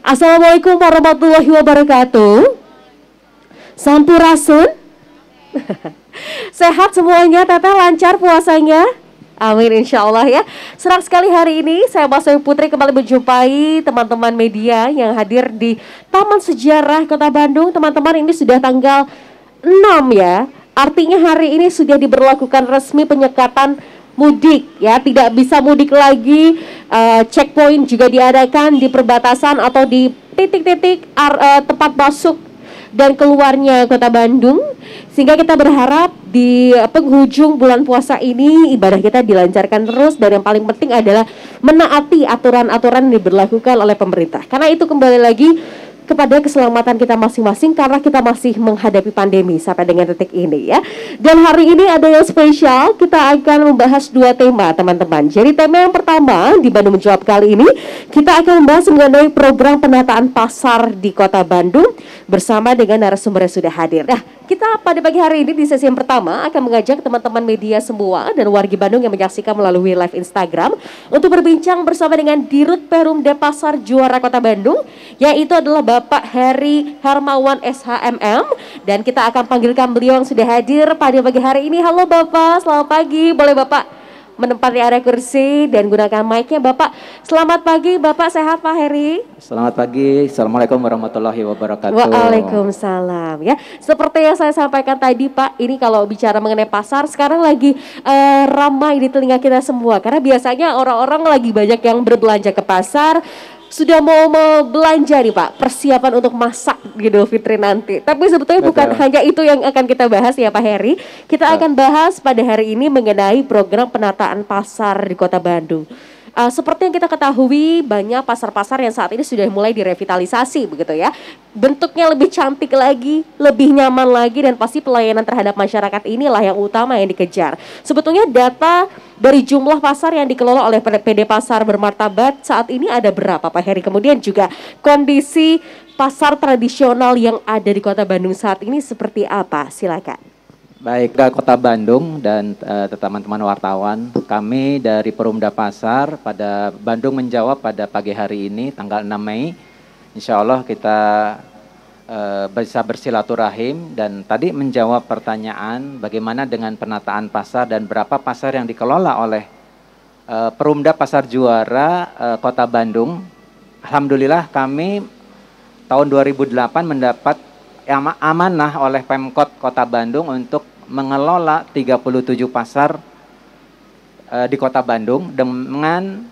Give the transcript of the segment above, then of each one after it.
Assalamualaikum warahmatullahi wabarakatuh. Sampurasun. Sehat semuanya, Teteh, lancar puasanya? Amin, insya Allah ya. Senang sekali hari ini saya Mas Putri kembali menjumpai teman-teman media yang hadir di Taman Sejarah Kota Bandung. Teman-teman, ini sudah tanggal 6 ya. Artinya hari ini sudah diberlakukan resmi penyekatan mudik ya, tidak bisa mudik lagi. Checkpoint juga diadakan di perbatasan atau di titik-titik tempat masuk dan keluarnya Kota Bandung, sehingga kita berharap di penghujung bulan puasa ini ibadah kita dilancarkan terus, dan yang paling penting adalah menaati aturan-aturan yang diberlakukan oleh pemerintah. Karena itu kembali lagi kepada keselamatan kita masing-masing, karena kita masih menghadapi pandemi sampai dengan detik ini ya. Dan hari ini ada yang spesial, kita akan membahas dua tema, teman-teman. Jadi tema yang pertama di Bandung Menjawab kali ini, kita akan membahas mengenai program penataan pasar di Kota Bandung bersama dengan narasumber yang sudah hadir. Nah, kita pada pagi hari ini di sesi yang pertama akan mengajak teman-teman media semua dan wargi Bandung yang menyaksikan melalui live Instagram untuk berbincang bersama dengan Dirut Perumda Pasar Juara Kota Bandung, yaitu adalah Bapak Heri Hermawan SHMM, dan kita akan panggilkan beliau yang sudah hadir pada pagi hari ini. Halo Bapak, selamat pagi. Boleh Bapak menempati area kursi dan gunakan mic-nya. Bapak, selamat pagi. Bapak sehat Pak Heri? Selamat pagi. Assalamualaikum warahmatullahi wabarakatuh. Waalaikumsalam ya. Seperti yang saya sampaikan tadi Pak, ini kalau bicara mengenai pasar sekarang lagi ramai di telinga kita semua, karena biasanya orang-orang lagi banyak yang berbelanja ke pasar, sudah mau belanja nih Pak, persiapan untuk masak Idul Fitri nanti. Tapi sebetulnya bukan hanya itu yang akan kita bahas ya Pak Heri. Kita akan bahas pada hari ini mengenai program penataan pasar di Kota Bandung. Seperti yang kita ketahui, banyak pasar-pasar yang saat ini sudah mulai direvitalisasi begitu ya. Bentuknya lebih cantik lagi, lebih nyaman lagi, dan pasti pelayanan terhadap masyarakat inilah yang utama yang dikejar. Sebetulnya data dari jumlah pasar yang dikelola oleh PD Pasar Bermartabat saat ini ada berapa Pak Heri? Kemudian juga kondisi pasar tradisional yang ada di Kota Bandung saat ini seperti apa? Silakan. Baik, Kota Bandung dan teman-teman wartawan, kami dari Perumda Pasar pada Bandung Menjawab pada pagi hari ini tanggal 6 Mei. Insya Allah kita bisa bersilaturahim dan tadi menjawab pertanyaan bagaimana dengan penataan pasar dan berapa pasar yang dikelola oleh Perumda Pasar Juara Kota Bandung. Alhamdulillah kami tahun 2008 mendapat amanah oleh Pemkot Kota Bandung untuk mengelola 37 pasar di Kota Bandung dengan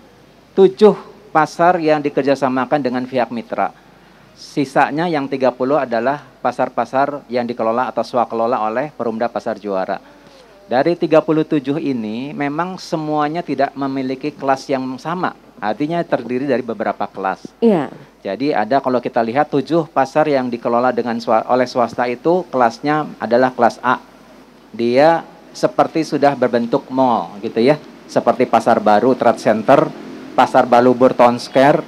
7 pasar yang dikerjasamakan dengan pihak mitra. Sisanya yang 30 adalah pasar-pasar yang dikelola atau swakelola oleh Perumda Pasar Juara. Dari 37 ini memang semuanya tidak memiliki kelas yang sama, artinya terdiri dari beberapa kelas. Iya. Jadi ada, kalau kita lihat 7 pasar yang dikelola oleh swasta itu kelasnya adalah kelas A. Dia seperti sudah berbentuk mall gitu ya, seperti Pasar Baru Trade Center, Pasar Balubur Town Square,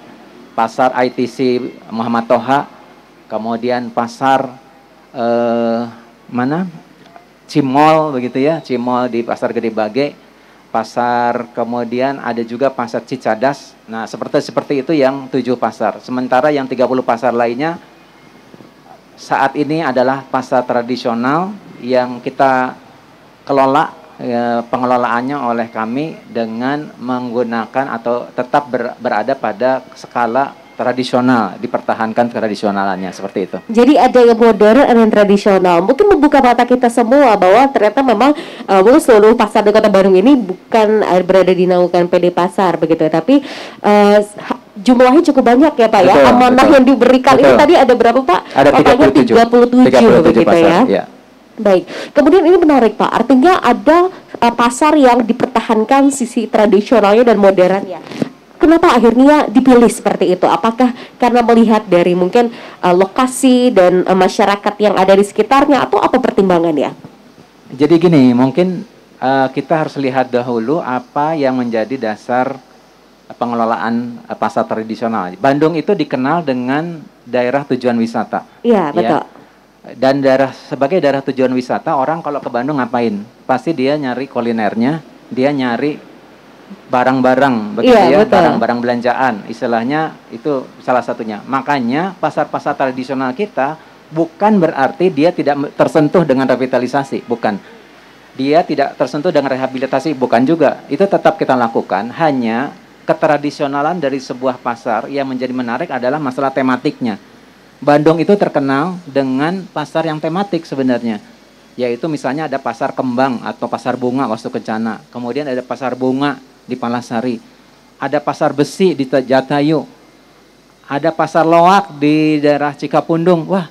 Pasar ITC Muhammad Toha, kemudian Pasar Cimol begitu ya, Cimol di Pasar Gede Bage, pasar, kemudian ada juga Pasar Cicadas. Nah, seperti itu yang 7 pasar. Sementara yang 30 pasar lainnya saat ini adalah pasar tradisional yang kita kelola, pengelolaannya oleh kami dengan menggunakan atau tetap berada pada skala tradisional, dipertahankan tradisionalannya seperti itu. Jadi ada yang modern dan yang tradisional. Mungkin membuka mata kita semua bahwa ternyata memang seluruh pasar di Kota Bandung ini bukan berada di naungan PD Pasar begitu, tapi jumlahnya cukup banyak ya Pak. Betul, ya. Amanah yang diberikan ini tadi ada berapa Pak? Ada 37 begitu pasar, ya. Baik, kemudian ini menarik Pak, artinya ada pasar yang dipertahankan sisi tradisionalnya dan modernnya. Kenapa akhirnya dipilih seperti itu? Apakah karena melihat dari mungkin lokasi dan masyarakat yang ada di sekitarnya, atau apa pertimbangannya? Jadi gini, mungkin kita harus lihat dahulu apa yang menjadi dasar pengelolaan pasar tradisional. Bandung itu dikenal dengan daerah tujuan wisata. Iya, betul. Ya. Dan sebagai daerah tujuan wisata, orang kalau ke Bandung ngapain? Pasti dia nyari kulinernya, dia nyari barang-barang begitu Iya, ya, betul. barang-barang belanjaan, istilahnya itu salah satunya. Makanya pasar-pasar tradisional kita bukan berarti dia tidak tersentuh dengan revitalisasi, bukan. Dia tidak tersentuh dengan rehabilitasi, bukan juga. Itu tetap kita lakukan, hanya ketradisionalan dari sebuah pasar yang menjadi menarik adalah masalah tematiknya. Bandung itu terkenal dengan pasar yang tematik sebenarnya, yaitu misalnya ada pasar kembang atau pasar bunga Wastu Kencana, kemudian ada pasar bunga di Palasari, ada pasar besi di Jatayu, ada pasar loak di daerah Cikapundung. Wah,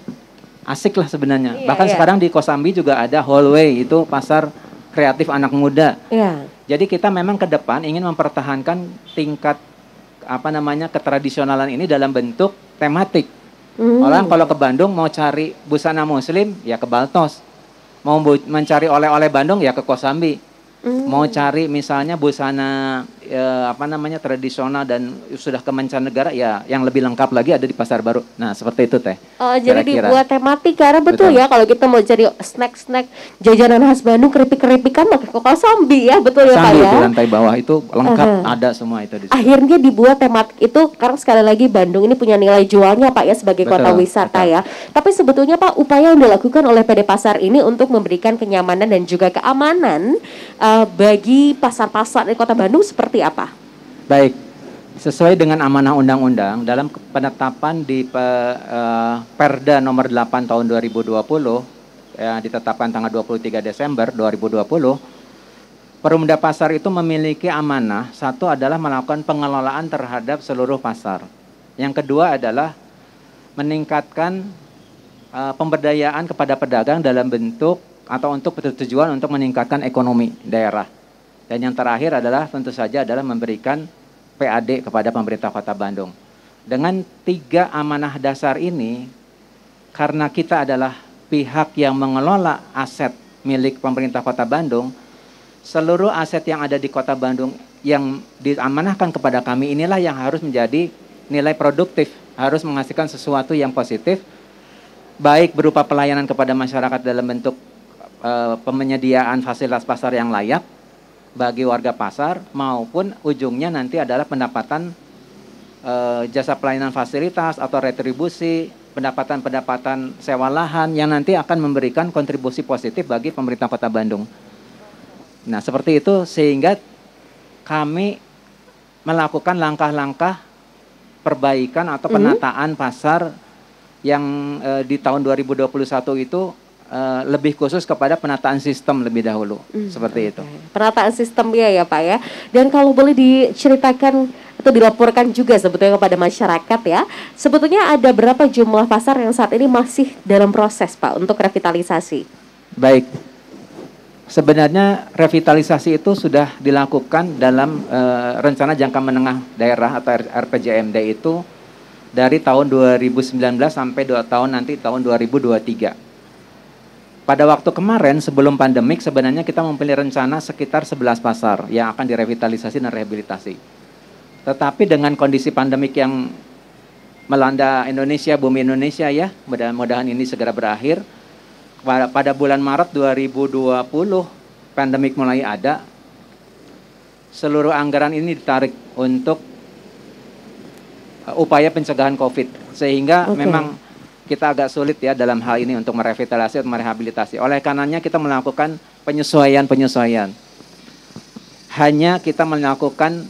asik lah sebenarnya. Iya, Bahkan iya. sekarang di Kosambi juga ada Hallway, itu pasar kreatif anak muda. Iya. Jadi kita memang ke depan ingin mempertahankan tingkat ketradisionalan ini dalam bentuk tematik. Orang kalau ke Bandung mau cari busana muslim ya ke Baltos. Mau mencari oleh-oleh Bandung ya ke Kosambi. Mau cari misalnya busana tradisional dan sudah ke mancanegara ya yang lebih lengkap lagi ada di Pasar Baru. Nah, seperti itu Teh. Oh, jadi Kira-kira. dibuat tematik karena betul ya kalau kita mau cari snack-snack jajanan khas Bandung, keripik-keripikan pakai Kosambi ya, betul ya Pak Sambil ya. di lantai bawah itu lengkap ada semua itu di situ. Akhirnya dibuat tematik itu karena sekali lagi Bandung ini punya nilai jualnya Pak ya sebagai kota Betul, wisata betul. ya. Tapi sebetulnya Pak, upaya yang dilakukan oleh PD Pasar ini untuk memberikan kenyamanan dan juga keamanan bagi pasar-pasar di kota Bandung seperti apa? Baik, sesuai dengan amanah undang-undang dalam penetapan di Perda nomor 8 tahun 2020 ditetapkan tanggal 23 Desember 2020, Perumda Pasar itu memiliki amanah, satu adalah melakukan pengelolaan terhadap seluruh pasar. Yang kedua adalah meningkatkan pemberdayaan kepada pedagang dalam bentuk atau untuk tujuan untuk meningkatkan ekonomi daerah. Dan yang terakhir adalah tentu saja adalah memberikan PAD kepada pemerintah Kota Bandung. Dengan 3 amanah dasar ini, karena kita adalah pihak yang mengelola aset milik pemerintah Kota Bandung, seluruh aset yang ada di Kota Bandung yang diamanahkan kepada kami inilah yang harus menjadi nilai produktif, harus menghasilkan sesuatu yang positif, baik berupa pelayanan kepada masyarakat dalam bentuk penyediaan fasilitas pasar yang layak bagi warga pasar, maupun ujungnya nanti adalah pendapatan jasa pelayanan fasilitas atau retribusi, pendapatan sewa lahan yang nanti akan memberikan kontribusi positif bagi pemerintah Kota Bandung. Nah, seperti itu sehingga kami melakukan langkah-langkah perbaikan atau penataan pasar yang di tahun 2021 itu lebih khusus kepada penataan sistem lebih dahulu, seperti itu. Penataan sistem ya Pak ya. Dan kalau boleh diceritakan atau dilaporkan juga sebetulnya kepada masyarakat ya, sebetulnya ada berapa jumlah pasar yang saat ini masih dalam proses Pak untuk revitalisasi? Baik, sebenarnya revitalisasi itu sudah dilakukan dalam rencana jangka menengah daerah atau RPJMD itu dari tahun 2019 sampai tahun 2023. Pada waktu kemarin sebelum pandemik sebenarnya kita mempunyai rencana sekitar 11 pasar yang akan direvitalisasi dan rehabilitasi. Tetapi dengan kondisi pandemik yang melanda Indonesia, bumi Indonesia ya, mudah-mudahan ini segera berakhir. Pada bulan Maret 2020 pandemik mulai ada, seluruh anggaran ini ditarik untuk upaya pencegahan COVID, sehingga memang kita agak sulit ya dalam hal ini untuk merevitalisasi atau merehabilitasi. Oleh karenanya kita melakukan penyesuaian. Hanya kita melakukan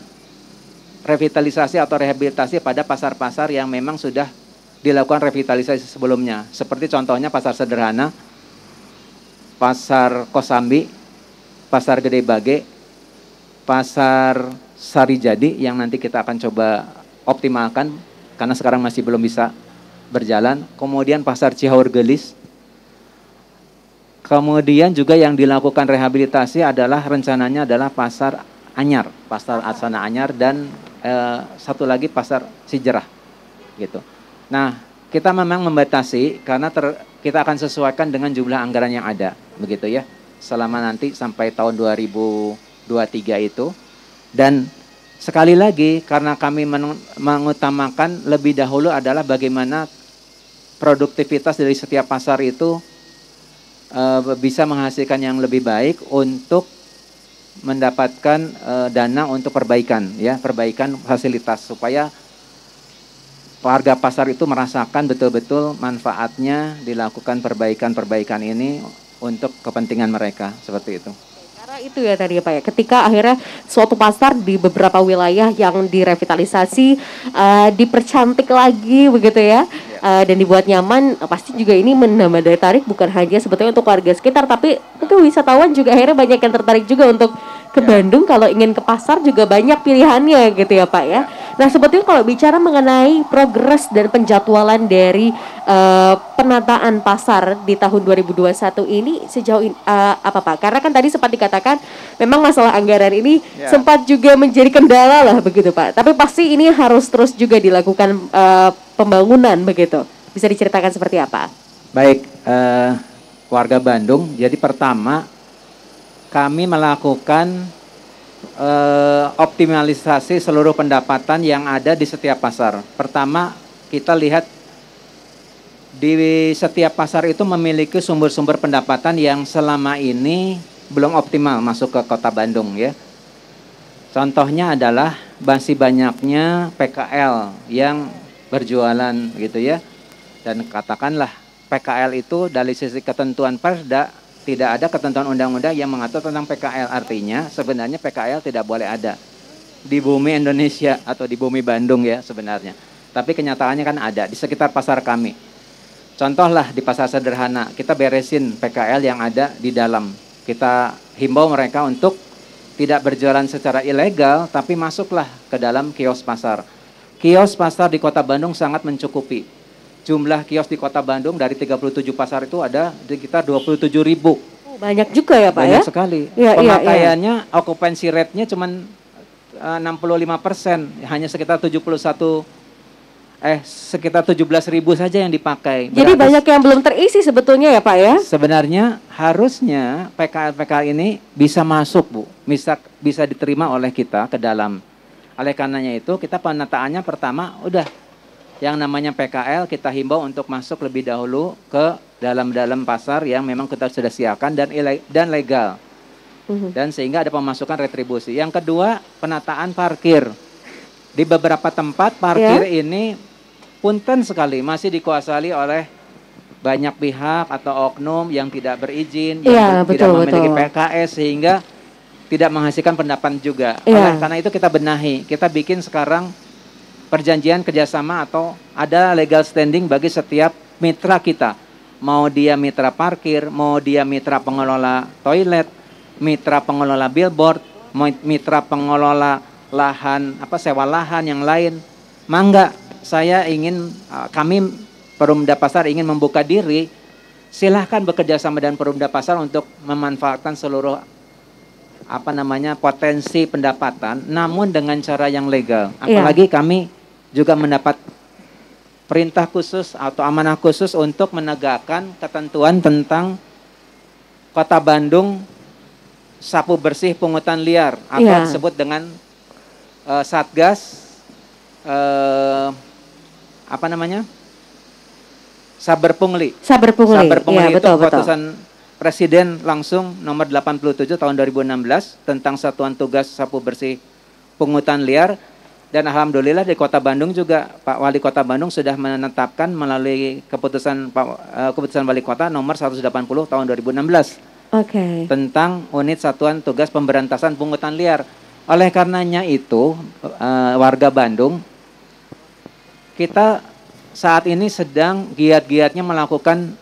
revitalisasi atau rehabilitasi pada pasar-pasar yang memang sudah dilakukan revitalisasi sebelumnya. Seperti contohnya pasar sederhana, pasar Kosambi, pasar Gede Bage, pasar Sarijadi yang nanti kita akan coba optimalkan karena sekarang masih belum bisa berjalan. Kemudian pasar Cihaur Gelis. Kemudian juga yang dilakukan rehabilitasi adalah rencananya adalah pasar Anyar, pasar Asana Anyar, dan satu lagi pasar Sijerah gitu. Nah, kita memang membatasi karena kita akan sesuaikan dengan jumlah anggaran yang ada begitu ya. Selama nanti sampai tahun 2023 itu. Dan sekali lagi karena kami mengutamakan lebih dahulu adalah bagaimana produktivitas dari setiap pasar itu bisa menghasilkan yang lebih baik untuk mendapatkan dana untuk perbaikan, ya, perbaikan fasilitas supaya warga pasar itu merasakan betul-betul manfaatnya dilakukan perbaikan-perbaikan ini untuk kepentingan mereka, seperti itu. Karena itu ya tadi ya Pak ya, ketika akhirnya suatu pasar di beberapa wilayah yang direvitalisasi, dipercantik lagi begitu ya, dan dibuat nyaman, pasti juga ini menambah daya tarik bukan hanya sebetulnya untuk warga sekitar, tapi mungkin wisatawan juga akhirnya banyak yang tertarik juga untuk ke Bandung. Kalau ingin ke pasar juga banyak pilihannya gitu ya Pak ya. Nah sebetulnya kalau bicara mengenai progres dan penjadwalan dari penataan pasar di tahun 2021 ini sejauh ini apa Pak? Karena kan tadi sempat dikatakan memang masalah anggaran ini sempat juga menjadi kendala lah begitu Pak. Tapi pasti ini harus terus juga dilakukan pembangunan begitu. Bisa diceritakan seperti apa? Baik, warga Bandung. Jadi pertama kami melakukan optimalisasi seluruh pendapatan yang ada di setiap pasar. Pertama, kita lihat di setiap pasar itu memiliki sumber-sumber pendapatan yang selama ini belum optimal masuk ke Kota Bandung ya. Contohnya adalah masih banyaknya PKL yang berjualan gitu ya. Dan katakanlah PKL itu dari sisi ketentuan Perda tidak ada ketentuan undang-undang yang mengatur tentang PKL. Artinya sebenarnya PKL tidak boleh ada di bumi Indonesia atau di bumi Bandung ya sebenarnya. Tapi kenyataannya kan ada di sekitar pasar kami. Contohlah di pasar sederhana, kita beresin PKL yang ada di dalam. Kita himbau mereka untuk tidak berjualan secara ilegal, tapi masuklah ke dalam kios pasar. Kios pasar di Kota Bandung sangat mencukupi. Jumlah kios di Kota Bandung dari 37 pasar itu ada sekitar 27.000. Banyak juga ya Pak banyak ya? Sekali. Ya, pemakaiannya, occupancy rate-nya cuma 65%, hanya sekitar 17.000 saja yang dipakai. Jadi banyak yang belum terisi sebetulnya ya Pak ya? Sebenarnya harusnya PKL ini bisa masuk Bu, bisa diterima oleh kita ke dalam. Oleh karenanya itu kita penataannya pertama udah yang namanya PKL kita himbau untuk masuk lebih dahulu ke dalam pasar yang memang kita sudah siapkan dan legal. Dan sehingga ada pemasukan retribusi. Yang kedua, penataan parkir. Di beberapa tempat parkir ini punten sekali masih dikuasai oleh banyak pihak atau oknum yang tidak berizin, yang tidak memiliki PKS sehingga tidak menghasilkan pendapatan juga. Oleh karena itu kita benahi, kita bikin sekarang perjanjian kerjasama atau ada legal standing bagi setiap mitra kita. Mau dia mitra parkir, mau dia mitra pengelola toilet, mitra pengelola billboard, mitra pengelola lahan, sewa lahan yang lain. Mangga, kami Perumda Pasar ingin membuka diri, silahkan bekerja sama dengan Perumda Pasar untuk memanfaatkan seluruh potensi pendapatan, namun dengan cara yang legal. Apalagi kami juga mendapat perintah khusus atau amanah khusus untuk menegakkan ketentuan tentang Kota Bandung sapu bersih pungutan liar atau disebut dengan Satgas Saber Pungli. Saber Pungli itu keputusan Presiden langsung nomor 87 tahun 2016 tentang Satuan Tugas Sapu Bersih Pungutan Liar. Dan alhamdulillah di Kota Bandung juga Pak Wali Kota Bandung sudah menetapkan melalui keputusan Wali Kota nomor 180 tahun 2016 tentang unit Satuan Tugas Pemberantasan Pungutan Liar. Oleh karenanya itu warga Bandung, kita saat ini sedang giat-giatnya melakukan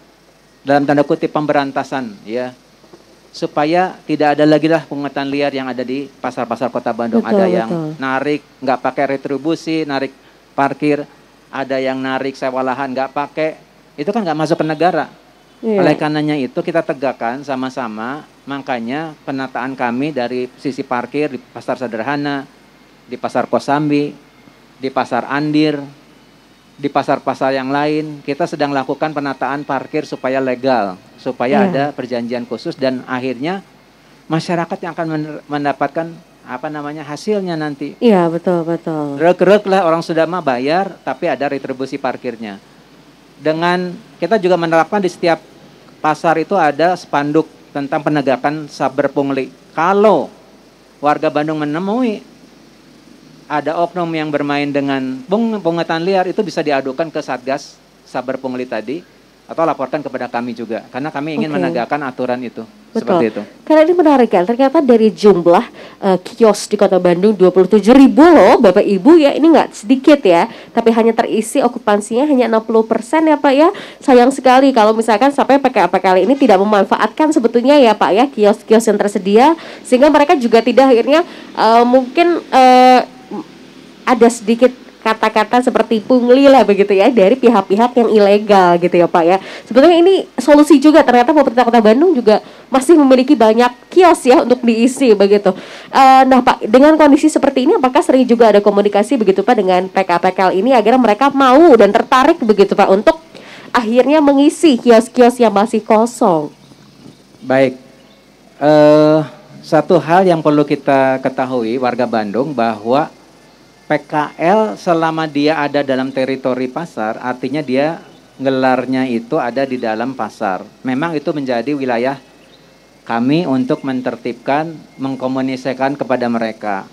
dalam tanda kutip pemberantasan ya, supaya tidak ada lagi lah pungutan liar yang ada di pasar-pasar Kota Bandung. Ada yang narik nggak pakai retribusi, narik parkir, ada yang narik sewa lahan nggak pakai, itu kan nggak masuk ke negara. Oleh karenanya itu kita tegakkan sama-sama, makanya penataan kami dari sisi parkir di pasar sederhana, di pasar Kosambi, di pasar Andir, di pasar-pasar yang lain, kita sedang lakukan penataan parkir supaya legal, supaya ada perjanjian khusus dan akhirnya masyarakat yang akan mendapatkan hasilnya nanti. Iya, betul. Rek lah orang sudah mah bayar, tapi ada retribusi parkirnya. Dengan kita juga menerapkan di setiap pasar itu ada spanduk tentang penegakan saber pungli. Kalau warga Bandung menemui ada oknum yang bermain dengan pungutan liar, itu bisa diadukan ke Satgas Saber Pungli tadi atau laporkan kepada kami juga, karena kami ingin menegakkan aturan itu. Betul. Seperti itu. Karena ini menarik kan, ternyata dari jumlah kios di Kota Bandung 27.000 loh Bapak Ibu ya, ini nggak sedikit ya, tapi hanya terisi okupansinya hanya 60% ya Pak ya. Sayang sekali kalau misalkan sampai PKL kali ini tidak memanfaatkan sebetulnya ya Pak ya kios-kios yang tersedia, sehingga mereka juga tidak akhirnya mungkin ada sedikit kata-kata seperti pungli lah begitu ya dari pihak-pihak yang ilegal gitu ya Pak ya. Sebetulnya ini solusi juga, ternyata pemerintah Kota Bandung juga masih memiliki banyak kios ya untuk diisi begitu. Nah Pak, dengan kondisi seperti ini apakah sering juga ada komunikasi begitu Pak dengan PKL ini agar mereka mau dan tertarik begitu Pak untuk akhirnya mengisi kios-kios yang masih kosong? Baik, satu hal yang perlu kita ketahui warga Bandung bahwa PKL selama dia ada dalam teritori pasar, artinya dia gelarnya itu ada di dalam pasar. Memang itu menjadi wilayah kami untuk mentertibkan, mengkomunikasikan kepada mereka.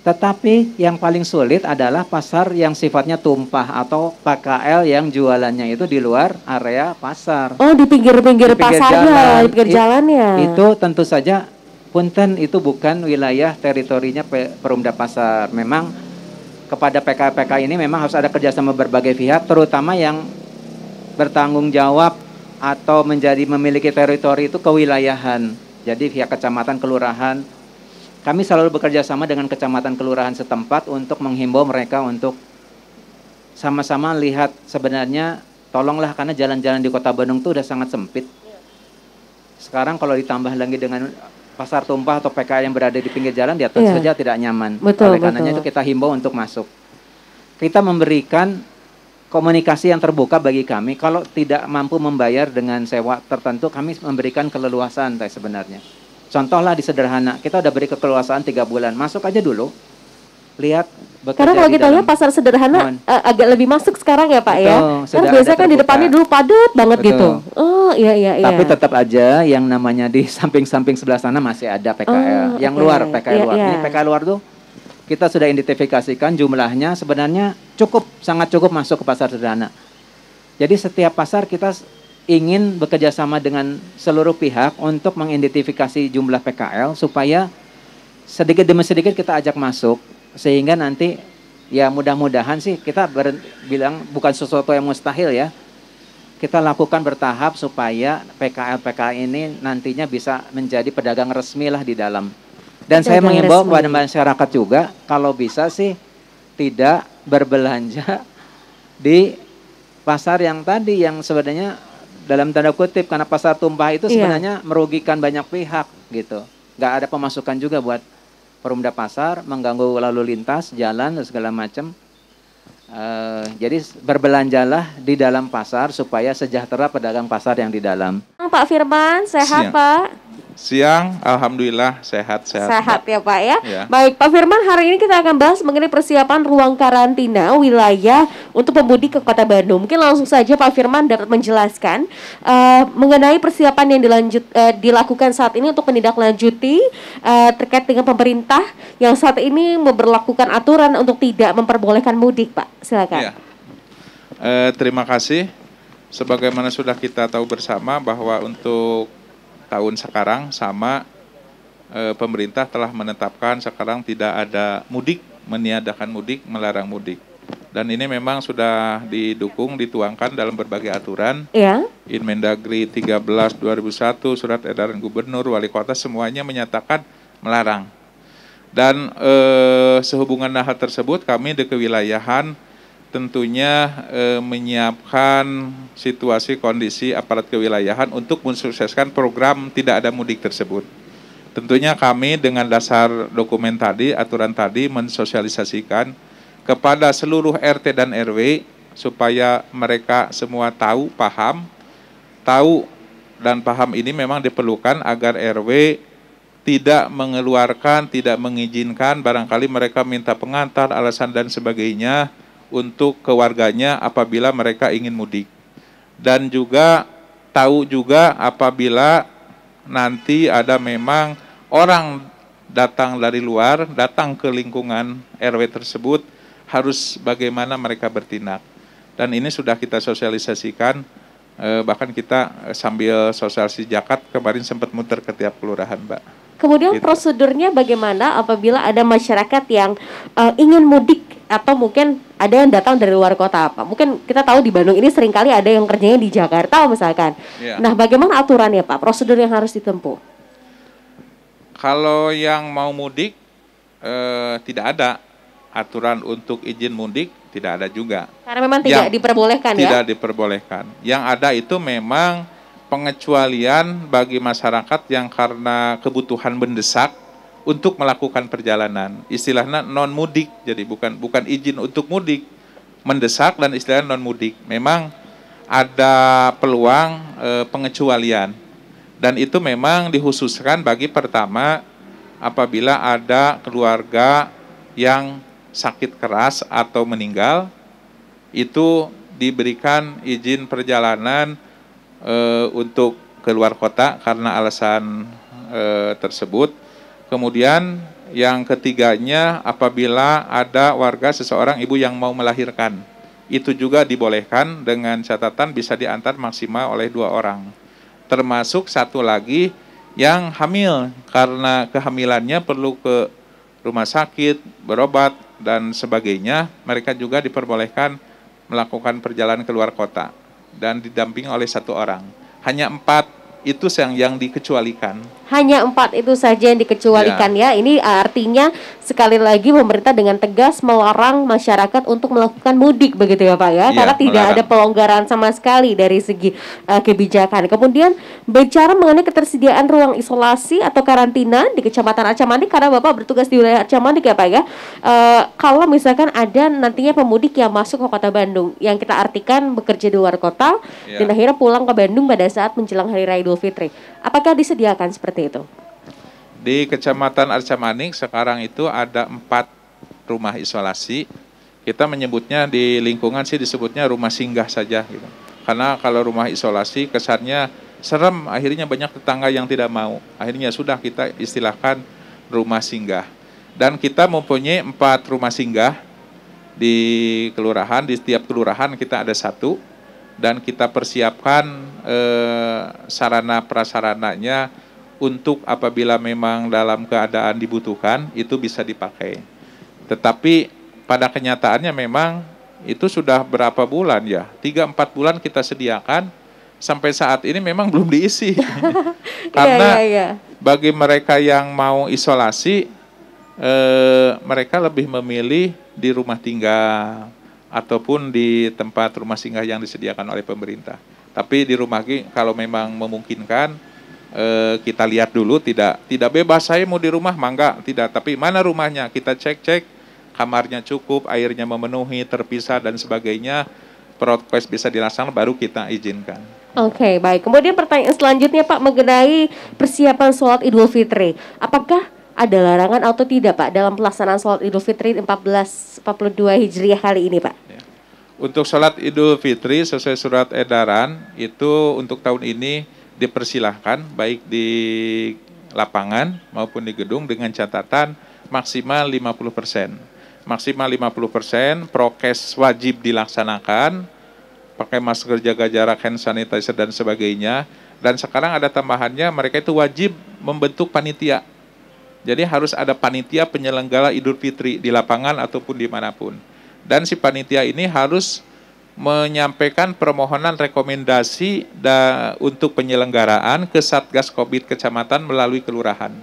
Tetapi yang paling sulit adalah pasar yang sifatnya tumpah atau PKL yang jualannya itu di luar area pasar. Oh, di pinggir-pinggir pasarnya, di pinggir jalannya. Itu tentu saja punten itu bukan wilayah teritorinya Perumda Pasar. Memang kepada PKL ini memang harus ada kerjasama berbagai pihak, terutama yang bertanggung jawab atau memiliki teritori itu kewilayahan. Jadi pihak kecamatan, kelurahan, kami selalu bekerja sama dengan kecamatan, kelurahan setempat untuk menghimbau mereka untuk sama-sama lihat sebenarnya tolonglah, karena jalan-jalan di Kota Bandung itu udah sangat sempit. Sekarang kalau ditambah lagi dengan pasar tumpah atau PKL yang berada di pinggir jalan, dia tentu saja tidak nyaman. Oleh karenanya itu kita himbau untuk masuk. Kita memberikan komunikasi yang terbuka bagi kami. Kalau tidak mampu membayar dengan sewa tertentu, kami memberikan keleluasaan sebenarnya. Contohlah di sederhana, kita udah beri keleluasaan 3 bulan, masuk aja dulu. Lihat bekerja. Karena kalau kita lihat pasar sederhana agak lebih masuk sekarang ya Pak. Betul, ya. Karena biasanya kan di depannya dulu padat banget. Betul. Gitu. Oh iya. Tapi tetap aja yang namanya di samping-samping sebelah sana masih ada PKL. Yang luar PKL luar. Ini PKL luar tuh kita sudah identifikasikan jumlahnya sebenarnya sangat cukup masuk ke pasar sederhana. Jadi setiap pasar kita ingin bekerja sama dengan seluruh pihak untuk mengidentifikasi jumlah PKL supaya sedikit demi sedikit kita ajak masuk. Sehingga nanti ya mudah-mudahan sih kita bilang bukan sesuatu yang mustahil ya. Kita lakukan bertahap supaya PKL ini nantinya bisa menjadi pedagang resmi lah di dalam. Dan saya mengimbau kepada masyarakat juga kalau bisa sih tidak berbelanja di pasar yang tadi yang sebenarnya dalam tanda kutip, karena pasar tumpah itu sebenarnya merugikan banyak pihak gitu. Nggak ada pemasukan juga buat Perumda Pasar, mengganggu lalu lintas, jalan, dan segala macam. Jadi berbelanjalah di dalam pasar supaya sejahtera pedagang pasar yang di dalam. Pak Firman, sehat Pak? Siang, alhamdulillah sehat. Sehat ya Pak ya? Baik Pak Firman, hari ini kita akan bahas mengenai persiapan ruang karantina wilayah untuk pemudik ke Kota Bandung. Mungkin langsung saja Pak Firman dapat menjelaskan mengenai persiapan yang dilakukan saat ini untuk menindaklanjuti terkait dengan pemerintah yang saat ini memberlakukan aturan untuk tidak memperbolehkan mudik Pak. Silakan. Terima kasih. Sebagaimana sudah kita tahu bersama bahwa untuk tahun sekarang pemerintah telah menetapkan sekarang tidak ada mudik, meniadakan mudik, melarang mudik. Dan ini memang sudah dituangkan dalam berbagai aturan. Inmendagri 13/2001, surat edaran gubernur, wali kota, semuanya menyatakan melarang. Dan sehubungan hal tersebut kami di kewilayahan tentunya menyiapkan situasi kondisi aparat kewilayahan untuk mensukseskan program tidak ada mudik tersebut. Tentunya kami dengan dasar dokumen tadi, aturan tadi, mensosialisasikan kepada seluruh RT dan RW supaya mereka semua tahu dan paham ini memang diperlukan agar RW tidak mengeluarkan, tidak mengizinkan, barangkali mereka minta pengantar, alasan dan sebagainya untuk keluarganya apabila mereka ingin mudik. Dan juga tahu juga apabila nanti ada memang orang datang dari luar, datang ke lingkungan RW tersebut, harus bagaimana mereka bertindak. Dan ini sudah kita sosialisasikan, bahkan kita sambil sosialisasi zakat kemarin sempat muter ke tiap kelurahan, Mbak. Kemudian gitu. Prosedurnya bagaimana apabila ada masyarakat yang ingin mudik atau mungkin ada yang datang dari luar kota, Pak? Mungkin kita tahu di Bandung ini seringkali ada yang kerjanya di Jakarta misalkan. Ya. Nah, bagaimana aturannya, Pak? Prosedur yang harus ditempuh? Kalau yang mau mudik, tidak ada aturan untuk izin mudik, tidak ada juga. Karena memang tidak diperbolehkan ya? Tidak diperbolehkan. Yang ada itu memang pengecualian bagi masyarakat yang karena kebutuhan mendesak untuk melakukan perjalanan. Istilahnya non mudik, jadi bukan izin untuk mudik, mendesak dan istilahnya non mudik. Memang ada peluang pengecualian, dan itu memang dikhususkan bagi pertama apabila ada keluarga yang sakit keras atau meninggal, itu diberikan izin perjalanan untuk keluar kota karena alasan tersebut. Kemudian yang ketiganya apabila ada warga seseorang ibu yang mau melahirkan, itu juga dibolehkan dengan catatan bisa diantar maksimal oleh 2 orang. Termasuk satu lagi yang hamil karena kehamilannya perlu ke rumah sakit, berobat dan sebagainya, mereka juga diperbolehkan melakukan perjalanan keluar kota dan didampingi oleh 1 orang. Hanya 4 itu yang dikecualikan. Hanya 4 itu saja yang dikecualikan ya. Ini artinya sekali lagi pemerintah dengan tegas melarang masyarakat untuk melakukan mudik begitu ya Pak ya. Karena tidak ada pelonggaran sama sekali dari segi kebijakan. Kemudian bicara mengenai ketersediaan ruang isolasi atau karantina di Kecamatan Arca Manik, karena Bapak bertugas di wilayah Arca Manik ya Pak ya. Kalau misalkan ada nantinya pemudik yang masuk ke Kota Bandung, yang kita artikan bekerja di luar kota dan akhirnya pulang ke Bandung pada saat menjelang Hari Raya Idul Fitri, apakah disediakan seperti itu? Di Kecamatan Arca Manik sekarang itu ada 4 rumah isolasi. Kita menyebutnya di lingkungan sih disebutnya rumah singgah saja gitu. Karena kalau rumah isolasi kesannya serem, akhirnya banyak tetangga yang tidak mau. Akhirnya sudah kita istilahkan rumah singgah. Dan kita mempunyai 4 rumah singgah di kelurahan, di setiap kelurahan kita ada 1. Dan kita persiapkan sarana prasarananya untuk apabila memang dalam keadaan dibutuhkan itu bisa dipakai. Tetapi pada kenyataannya memang itu sudah berapa bulan ya, 3-4 bulan kita sediakan, sampai saat ini memang belum diisi. Karena bagi mereka yang mau isolasi, mereka lebih memilih di rumah tinggal ataupun di tempat rumah singgah yang disediakan oleh pemerintah. Tapi di rumah kalau memang memungkinkan, kita lihat dulu, tidak bebas saya mau di rumah, mangga, tidak. Tapi mana rumahnya, kita cek kamarnya cukup, airnya memenuhi, terpisah dan sebagainya, prokes bisa dilaksanakan, baru kita izinkan. Oke, baik. Kemudian pertanyaan selanjutnya Pak mengenai persiapan sholat Idul Fitri. Apakah ada larangan atau tidak Pak dalam pelaksanaan sholat Idul Fitri 1442 Hijriah kali ini Pak? Ya. Untuk sholat Idul Fitri sesuai surat edaran itu untuk tahun ini dipersilahkan baik di lapangan maupun di gedung dengan catatan maksimal 50%. Maksimal 50%, prokes wajib dilaksanakan, pakai masker, jaga jarak, hand sanitizer dan sebagainya. Dan sekarang ada tambahannya, mereka itu wajib membentuk panitia. Jadi harus ada panitia penyelenggara Idul Fitri di lapangan ataupun dimanapun. Dan si panitia ini harus menyampaikan permohonan rekomendasi untuk penyelenggaraan ke Satgas Covid Kecamatan melalui kelurahan.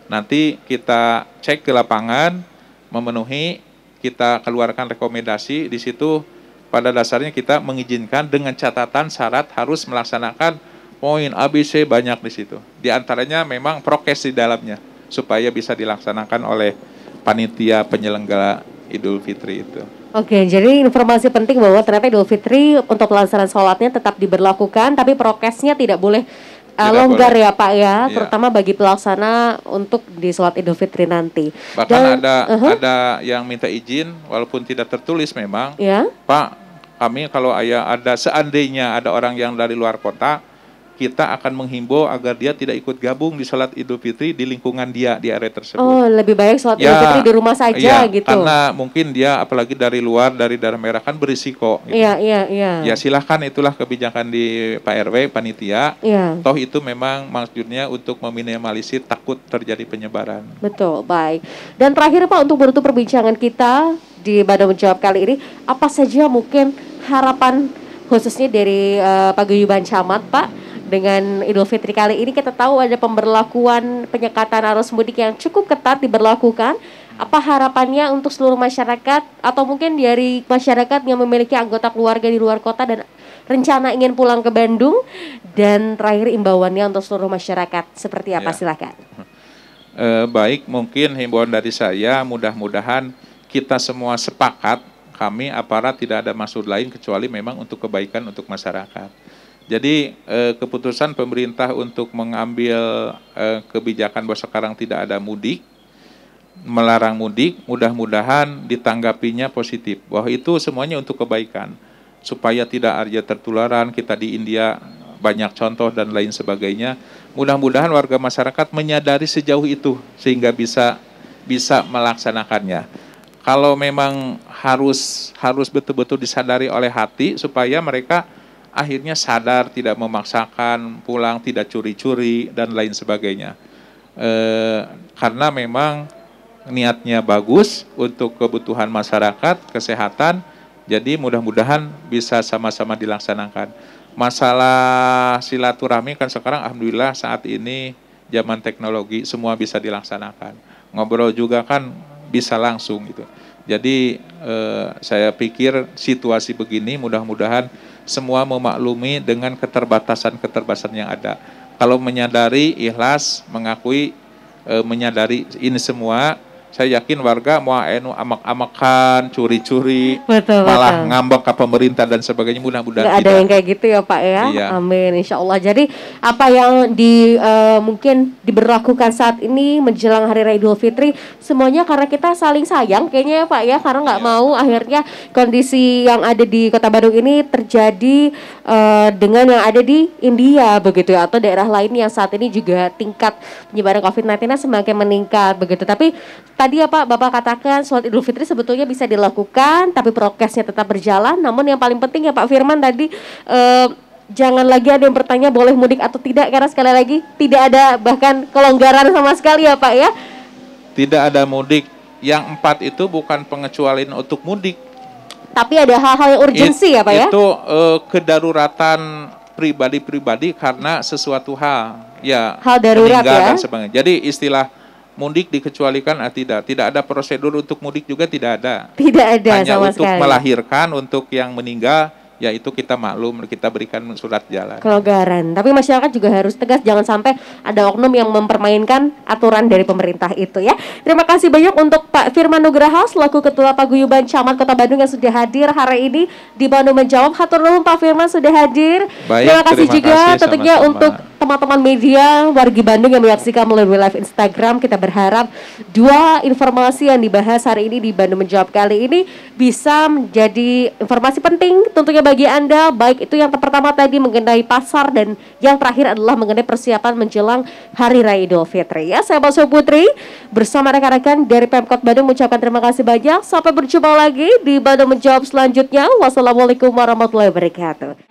Nanti kita cek ke lapangan, memenuhi, kita keluarkan rekomendasi, di situ pada dasarnya kita mengizinkan dengan catatan syarat harus melaksanakan poin ABC banyak di situ. Di antaranya memang prokes di dalamnya, supaya bisa dilaksanakan oleh panitia penyelenggara Idul Fitri itu. Oke, jadi informasi penting bahwa ternyata Idul Fitri untuk pelaksanaan sholatnya tetap diberlakukan, tapi prokesnya tidak boleh longgar boleh. Ya Pak ya, terutama bagi pelaksana untuk di sholat Idul Fitri nanti. Bahkan ada yang minta izin walaupun tidak tertulis memang, Pak, kami kalau seandainya ada orang yang dari luar kota, kita akan menghimbau agar dia tidak ikut gabung di sholat Idul Fitri di lingkungan dia di area tersebut. Oh, lebih baik sholat Idul Fitri di rumah saja gitu. Karena mungkin dia apalagi dari luar, dari daerah merah kan berisiko. Gitu. Iya. Ya silahkan, itulah kebijakan di Pak RW, panitia. Toh itu memang maksudnya untuk meminimalisir takut terjadi penyebaran. Betul, baik. Dan terakhir Pak, untuk menutup perbincangan kita di Bandung Menjawab kali ini, apa saja mungkin harapan khususnya dari Paguyuban Camat Pak? Dengan Idul Fitri kali ini kita tahu ada pemberlakuan penyekatan arus mudik yang cukup ketat diberlakukan. Apa harapannya untuk seluruh masyarakat atau mungkin dari masyarakat yang memiliki anggota keluarga di luar kota dan rencana ingin pulang ke Bandung? Dan terakhir imbauannya untuk seluruh masyarakat seperti apa? Silakan. Baik, mungkin himbauan dari saya, mudah-mudahan kita semua sepakat, kami aparat tidak ada maksud lain kecuali memang untuk kebaikan untuk masyarakat. Jadi keputusan pemerintah untuk mengambil kebijakan bahwa sekarang tidak ada mudik, melarang mudik, mudah-mudahan ditanggapinya positif. Bahwa itu semuanya untuk kebaikan. Supaya tidak ada tertularan, kita di India banyak contoh dan lain sebagainya. Mudah-mudahan warga masyarakat menyadari sejauh itu sehingga bisa melaksanakannya. Kalau memang harus betul-betul disadari oleh hati supaya mereka akhirnya sadar, tidak memaksakan, pulang tidak curi-curi dan lain sebagainya. Karena memang niatnya bagus untuk kebutuhan masyarakat, kesehatan, jadi mudah-mudahan bisa sama-sama dilaksanakan. Masalah silaturahmi kan sekarang alhamdulillah saat ini zaman teknologi semua bisa dilaksanakan. Ngobrol juga kan bisa langsung gitu. Jadi saya pikir situasi begini mudah-mudahan semua memaklumi dengan keterbatasan yang ada. Kalau menyadari, ikhlas, mengakui, menyadari ini semua, saya yakin warga mau amak-amakan, curi-curi, malah ngambek ke pemerintah dan sebagainya, mudah-mudahan tidak ada yang kayak gitu ya Pak ya. Iya. Amin, insya Allah. Jadi apa yang mungkin diberlakukan saat ini menjelang Hari Raya Idul Fitri, semuanya karena kita saling sayang kayaknya ya Pak ya, karena nggak mau akhirnya kondisi yang ada di Kota Bandung ini terjadi dengan yang ada di India begitu ya, atau daerah lain yang saat ini juga tingkat penyebaran COVID-19 semakin meningkat begitu. Tapi tadi ya Pak, Bapak katakan sholat Idul Fitri sebetulnya bisa dilakukan, tapi prokesnya tetap berjalan. Namun yang paling penting ya Pak Firman tadi, jangan lagi ada yang bertanya boleh mudik atau tidak, karena sekali lagi tidak ada bahkan kelonggaran sama sekali ya Pak ya. Tidak ada mudik. Yang 4 itu bukan pengecualian untuk mudik. Tapi ada hal-hal yang urgensi ya Pak ya? Itu kedaruratan pribadi-pribadi karena sesuatu hal. Ya, hal darurat ya. Dan sebagainya. Jadi istilah mudik dikecualikan tidak ada prosedur untuk mudik juga tidak ada. Tidak ada hanya sama untuk sekali. Melahirkan untuk yang meninggal yaitu kita maklum, kita berikan surat jalan. Kelonggaran. Tapi masyarakat juga harus tegas, jangan sampai ada oknum yang mempermainkan aturan dari pemerintah itu ya. Terima kasih banyak untuk Pak Firman Nugraha selaku Ketua Paguyuban Camat Kota Bandung yang sudah hadir hari ini di Bandung Menjawab. Hatur nuhun Pak Firman sudah hadir. Baik, terima kasih juga tentunya untuk teman-teman media wargi Bandung yang menyaksikan melalui live Instagram. Kita berharap dua informasi yang dibahas hari ini di Bandung Menjawab kali ini bisa menjadi informasi penting tentunya bagi Anda, baik itu yang pertama tadi mengenai pasar dan yang terakhir adalah mengenai persiapan menjelang Hari Raya Idul Fitri ya. Saya Baswe Putri bersama rekan-rekan dari Pemkot Bandung mengucapkan terima kasih banyak. Sampai berjumpa lagi di Bandung Menjawab selanjutnya. Wassalamualaikum warahmatullahi wabarakatuh.